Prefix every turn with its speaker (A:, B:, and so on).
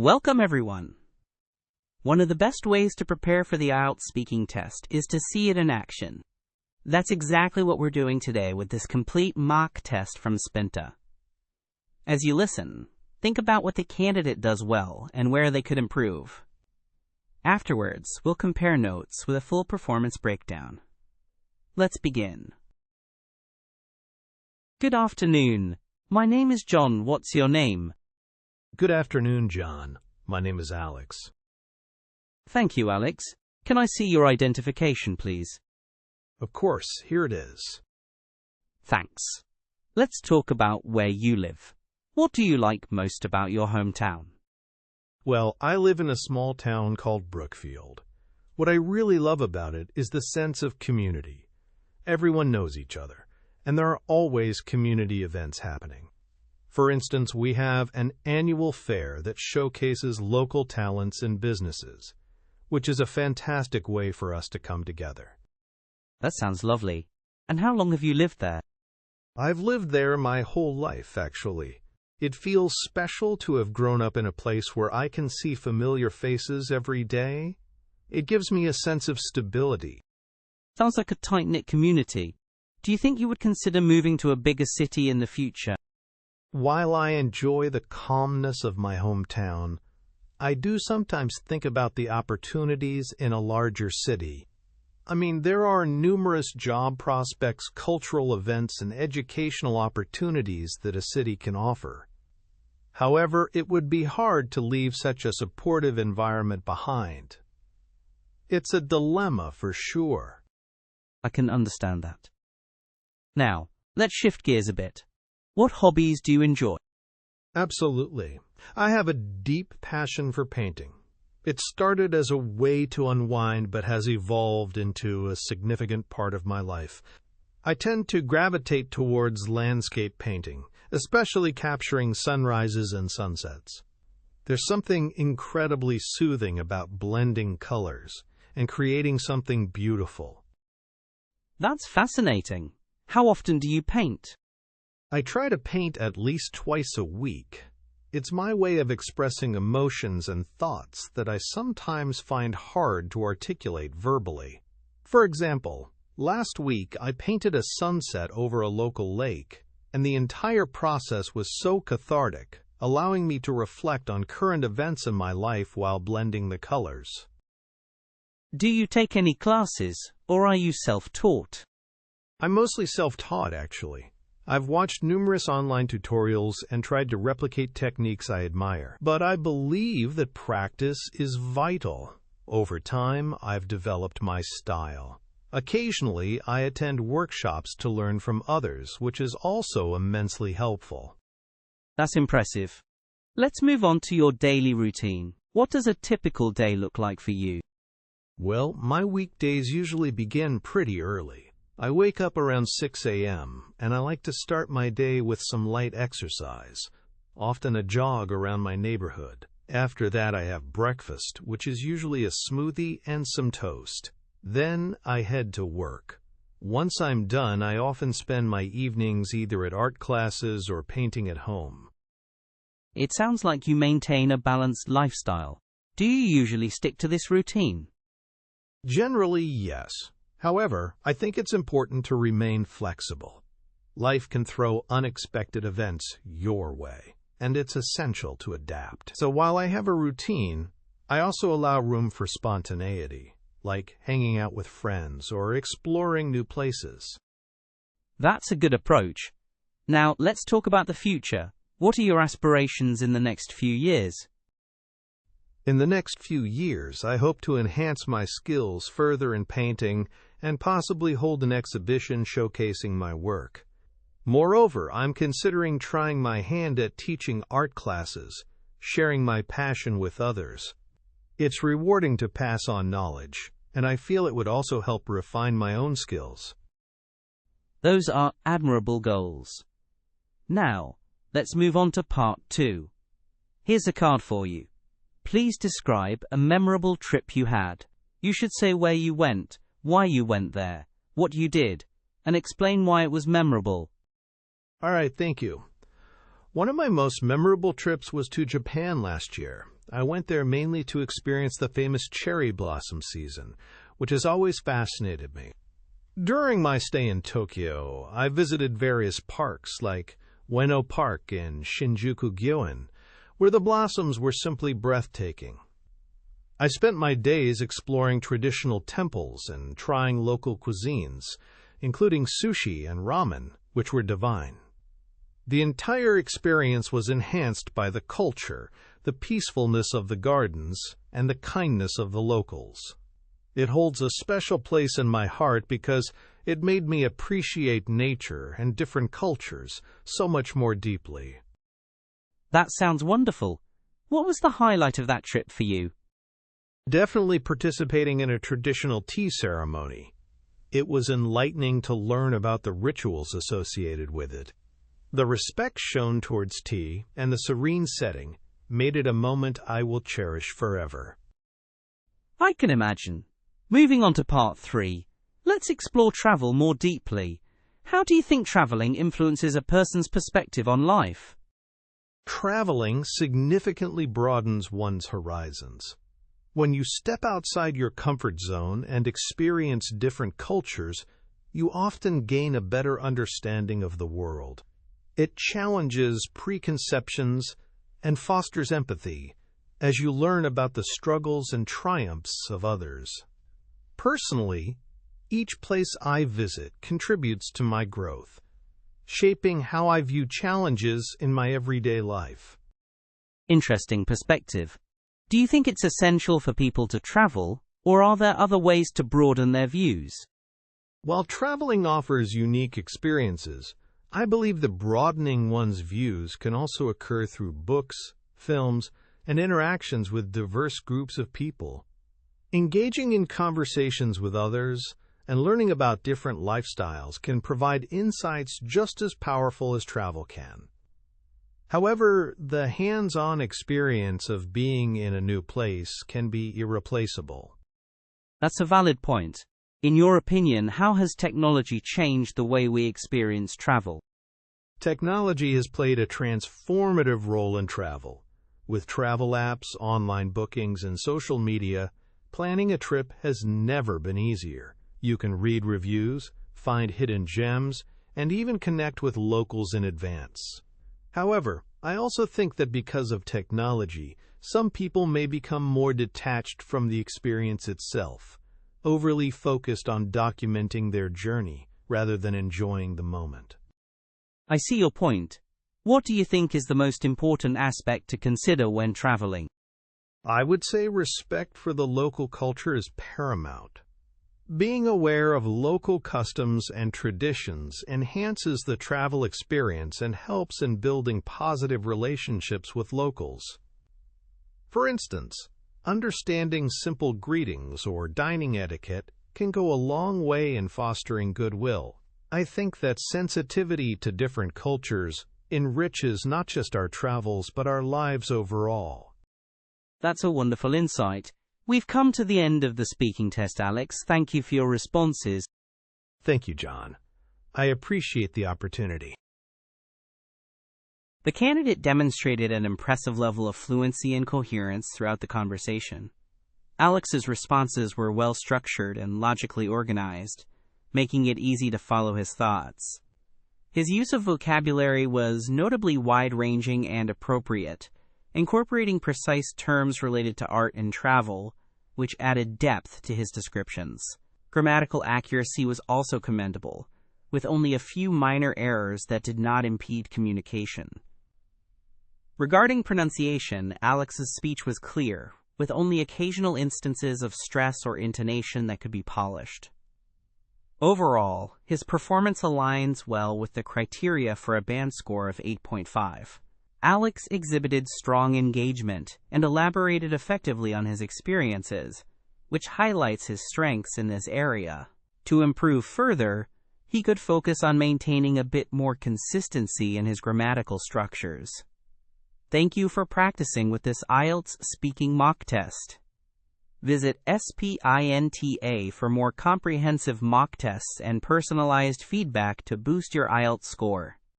A: Welcome everyone! One of the best ways to prepare for the IELTS speaking test is to see it in action. That's exactly what we're doing today with this complete mock test from Spinta. As you listen, think about what the candidate does well and where they could improve. Afterwards, we'll compare notes with a full performance breakdown. Let's begin. Good afternoon. My name is John. What's your name?
B: Good afternoon, John. My name is Alex.
A: Thank you, Alex. Can I see your identification, please?
B: Of course, here it is.
A: Thanks. Let's talk about where you live. What do you like most about your hometown?
B: Well, I live in a small town called Brookfield. What I really love about it is the sense of community. Everyone knows each other, and there are always community events happening. For instance, we have an annual fair that showcases local talents and businesses, which is a fantastic way for us to come together.
A: That sounds lovely. And how long have you lived there?
B: I've lived there my whole life, actually. It feels special to have grown up in a place where I can see familiar faces every day. It gives me a sense of stability.
A: Sounds like a tight-knit community. Do you think you would consider moving to a bigger city in the future?
B: While I enjoy the calmness of my hometown, I do sometimes think about the opportunities in a larger city. I mean, there are numerous job prospects, cultural events, and educational opportunities that a city can offer. However, it would be hard to leave such a supportive environment behind. It's a dilemma for sure.
A: I can understand that. Now, let's shift gears a bit. What hobbies do you enjoy?
B: Absolutely. I have a deep passion for painting. It started as a way to unwind but has evolved into a significant part of my life. I tend to gravitate towards landscape painting, especially capturing sunrises and sunsets. There's something incredibly soothing about blending colors and creating something beautiful.
A: That's fascinating. How often do you paint?
B: I try to paint at least twice a week. It's my way of expressing emotions and thoughts that I sometimes find hard to articulate verbally. For example, last week I painted a sunset over a local lake, and the entire process was so cathartic, allowing me to reflect on current events in my life while blending the colors.
A: Do you take any classes, or are you self-taught?
B: I'm mostly self-taught, actually. I've watched numerous online tutorials and tried to replicate techniques I admire, but I believe that practice is vital. Over time, I've developed my style. Occasionally, I attend workshops to learn from others, which is also immensely helpful.
A: That's impressive. Let's move on to your daily routine. What does a typical day look like for you?
B: Well, my weekdays usually begin pretty early. I wake up around 6 a.m., and I like to start my day with some light exercise, often a jog around my neighborhood. After that, I have breakfast, which is usually a smoothie and some toast. Then I head to work. Once I'm done, I often spend my evenings either at art classes or painting at home.
A: It sounds like you maintain a balanced lifestyle. Do you usually stick to this routine?
B: Generally, yes. However, I think it's important to remain flexible. Life can throw unexpected events your way, and it's essential to adapt. So while I have a routine, I also allow room for spontaneity, like hanging out with friends or exploring new places.
A: That's a good approach. Now, let's talk about the future. What are your aspirations in the next few years?
B: In the next few years, I hope to enhance my skills further in painting and possibly hold an exhibition showcasing my work. Moreover, I'm considering trying my hand at teaching art classes, sharing my passion with others. It's rewarding to pass on knowledge, and I feel it would also help refine my own skills.
A: Those are admirable goals. Now, let's move on to part 2. Here's a card for you. Please describe a memorable trip you had. You should say where you went, why you went there, what you did, and explain why it was memorable.
B: All right, thank you. One of my most memorable trips was to Japan last year. I went there mainly to experience the famous cherry blossom season, which has always fascinated me. During my stay in Tokyo, I visited various parks like Ueno Park in Shinjuku-gyoen, where the blossoms were simply breathtaking. I spent my days exploring traditional temples and trying local cuisines, including sushi and ramen, which were divine. The entire experience was enhanced by the culture, the peacefulness of the gardens, and the kindness of the locals. It holds a special place in my heart because it made me appreciate nature and different cultures so much more deeply.
A: That sounds wonderful. What was the highlight of that trip for you?
B: Definitely participating in a traditional tea ceremony. It was enlightening to learn about the rituals associated with it. The respect shown towards tea and the serene setting made it a moment I will cherish forever.
A: I can imagine. Moving on to part 3, let's explore travel more deeply. How do you think traveling influences a person's perspective on life?
B: Traveling significantly broadens one's horizons. When you step outside your comfort zone and experience different cultures, you often gain a better understanding of the world. It challenges preconceptions and fosters empathy as you learn about the struggles and triumphs of others. Personally, each place I visit contributes to my growth, shaping how I view challenges in my everyday life.
A: Interesting perspective. Do you think it's essential for people to travel, or are there other ways to broaden their views?
B: While traveling offers unique experiences, I believe that broadening one's views can also occur through books, films, and interactions with diverse groups of people. Engaging in conversations with others and learning about different lifestyles can provide insights just as powerful as travel can. However, the hands-on experience of being in a new place can be irreplaceable.
A: That's a valid point. In your opinion, how has technology changed the way we experience travel?
B: Technology has played a transformative role in travel. With travel apps, online bookings, and social media, planning a trip has never been easier. You can read reviews, find hidden gems, and even connect with locals in advance. However, I also think that because of technology, some people may become more detached from the experience itself, overly focused on documenting their journey rather than enjoying the moment.
A: I see your point. What do you think is the most important aspect to consider when traveling?
B: I would say respect for the local culture is paramount. Being aware of local customs and traditions enhances the travel experience and helps in building positive relationships with locals. For instance, understanding simple greetings or dining etiquette can go a long way in fostering goodwill. I think that sensitivity to different cultures enriches not just our travels but our lives overall.
A: That's a wonderful insight. We've come to the end of the speaking test, Alex. Thank you for your responses.
B: Thank you, John. I appreciate the opportunity.
A: The candidate demonstrated an impressive level of fluency and coherence throughout the conversation. Alex's responses were well-structured and logically organized, making it easy to follow his thoughts. His use of vocabulary was notably wide-ranging and appropriate, incorporating precise terms related to art and travel, which added depth to his descriptions. Grammatical accuracy was also commendable, with only a few minor errors that did not impede communication. Regarding pronunciation, Alex's speech was clear, with only occasional instances of stress or intonation that could be polished. Overall, his performance aligns well with the criteria for a band score of 8.5. Alex exhibited strong engagement and elaborated effectively on his experiences, which highlights his strengths in this area. To improve further, he could focus on maintaining a bit more consistency in his grammatical structures. Thank you for practicing with this IELTS speaking mock test. Visit Spinta for more comprehensive mock tests and personalized feedback to boost your IELTS score.